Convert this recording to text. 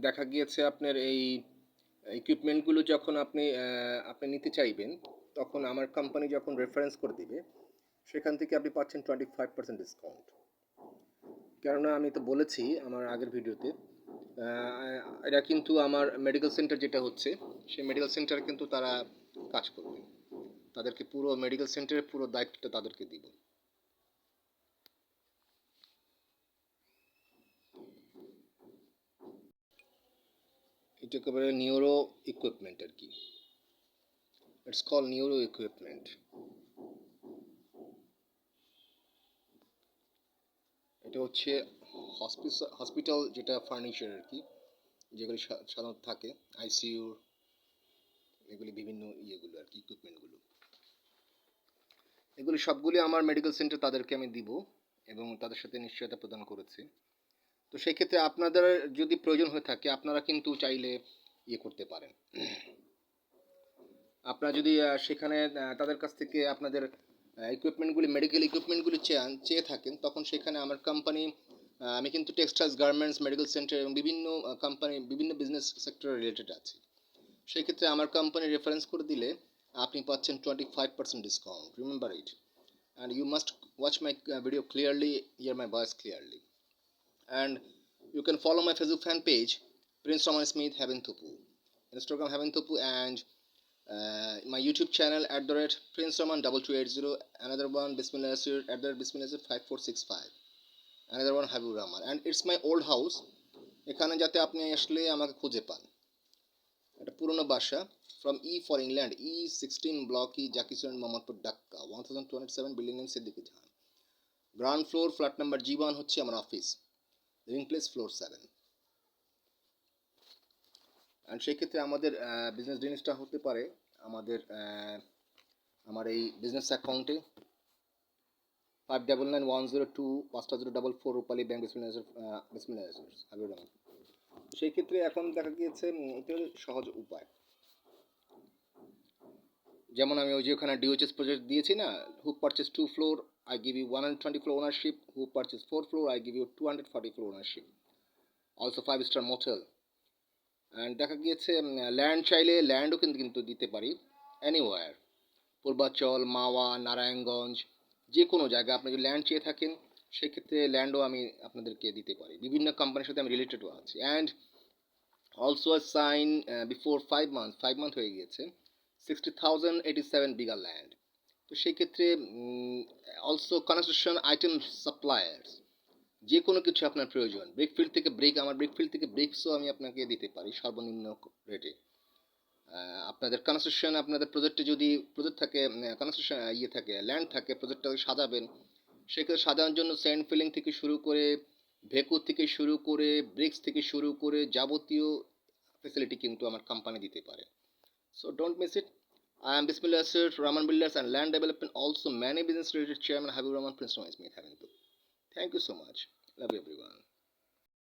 দেখা গিয়েছে আপনার এই ইকুইপমেন্টগুলো যখন আপনি নিতে চাইবেন, তখন আমার কোম্পানি যখন রেফারেন্স করে দিবে, সেখান থেকে আপনি পাচ্ছেন 25% ডিসকাউন্ট। কেননা আমি তো বলেছি আমার আগের ভিডিওতে, এটা কিন্তু আমার মেডিকেল সেন্টার যেটা হচ্ছে, সেই মেডিকেল সেন্টারে কিন্তু তারা কাজ করবে। তাদেরকে পুরো মেডিকেল সেন্টারের পুরো দায়িত্বটা তাদেরকে দিব। এটা একেবারে নিউরো ইকুইপমেন্ট আর কি। It's call neuro equipment. এটা হচ্ছে হসপিটাল যেটা ফার্নিচার আর কি, যেগুলি সাধারণত থাকে আইসিইউ, এগুলি বিভিন্ন ইয়েগুলো আর কি, ইকুইপমেন্টগুলো। এগুলি সবগুলি আমার মেডিকেল সেন্টার তাদেরকে আমি দিব এবং তাদের সাথে নিশ্চয়তা প্রদান করেছি। তো সেই ক্ষেত্রে আপনাদের যদি প্রয়োজন হয়ে থাকে, আপনারা কিন্তু চাইলে ইয়ে করতে পারেন। আপনারা যদি সেখানে তাদের কাছ থেকে আপনাদের ইকুইপমেন্টগুলি, মেডিকেল ইকুইপমেন্টগুলি চেয়ে থাকেন, তখন সেখানে আমার কোম্পানি, আমি কিন্তু টেক্সটাইলস, গার্মেন্টস, মেডিকেল সেন্টার এবং বিভিন্ন কোম্পানি, বিভিন্ন বিজনেস সেক্টর রিলেটেড আছি। সেই ক্ষেত্রে আমার কোম্পানি রেফারেন্স করে দিলে আপনি পাচ্ছেন 25% discount. Remember it, and you must watch my video clearly, hear my voice clearly. And you can follow my Facebook fan page, Prince Roman Smith Heaven Thupu, Instagram Heaven Thupu, and my YouTube channel @Prince Roman 2280, another one Bismillah Nasir @Bismillah Nasir 5465, another one Habib Rahman, and it's my old house. এখানে যাতে আপনি আসলে আমাকে খুঁজে পান। এটা পুরনো বাসা, from E for England, E16 block E, Zakir Mohammadpur, Dhaka 1207, building name Siddiqui Jahan, ground floor, flat number G1 হচ্ছে আমার office, living place floor 7। And সেই ক্ষেত্রে আমাদের বিজনেস ডিটেলসটা হতে পারে আমাদের আমার এই বিজনেস অ্যাকাউন্টে 599102 রূপালী ব্যাংক, বিসমিল্লাহ হাবিবুর রহমান। সেই ক্ষেত্রে এখন দেখা গিয়েছে এটা সহজ উপায়। যেমন আমি ওই যে ওখানে ডিওএইচএস প্রজেক্ট দিয়েছি না, who purchase 2 floor I give you 120 floor ownership, who purchase 4 floor I give you 240 floor ownership, also 5 star motel. And দেখা গিয়েছে ল্যান্ড চাইলে ল্যান্ডও কিন্তু দিতে পারি, এনিওয়ার, পূর্বাচল, মাওয়া, নারায়ণগঞ্জ, যে কোনো জায়গায় আপনি যদি ল্যান্ড চেয়ে থাকেন, সেক্ষেত্রে ল্যান্ডও আমি আপনাদেরকে দিতে পারি। বিভিন্ন কোম্পানির সাথে আমি রিলেটেডও আছি। And also sign before 5 month হয়ে গিয়েছে 60,087 বিঘা ল্যান্ড। তো সেই ক্ষেত্রে অলসো কনস্ট্রাকশন আইটেম সাপ্লায়ার্স, যে কোনো কিছু আপনার প্রয়োজন, ব্রিকফিল্ড থেকে ব্রিক, আমার ব্রিকফিল্ড থেকে ব্রিক্সও আমি আপনাকে দিতে পারি সর্বনিম্ন রেটে। আপনাদের কনস্ট্রাকশন, আপনাদের প্রজেক্টে যদি প্রজেক্ট থাকে, কনস্ট্রাকশন ইয়ে থাকে, ল্যান্ড থাকে, প্রজেক্টটাকে সাজাবেন, সেক্ষেত্রে সাজানোর জন্য স্যান্ড ফিলিং থেকে শুরু করে, ভেকু থেকে শুরু করে, ব্রিক্স থেকে শুরু করে যাবতীয় ফেসিলিটি কিন্তু আমার কোম্পানি দিতে পারে। So don't miss it. I am Bismillah Sir, Rahman Builders and Land Development, also many business related chairman Habib Rahman, Prince Roman Smith Having. Thank you so much. Love you everyone.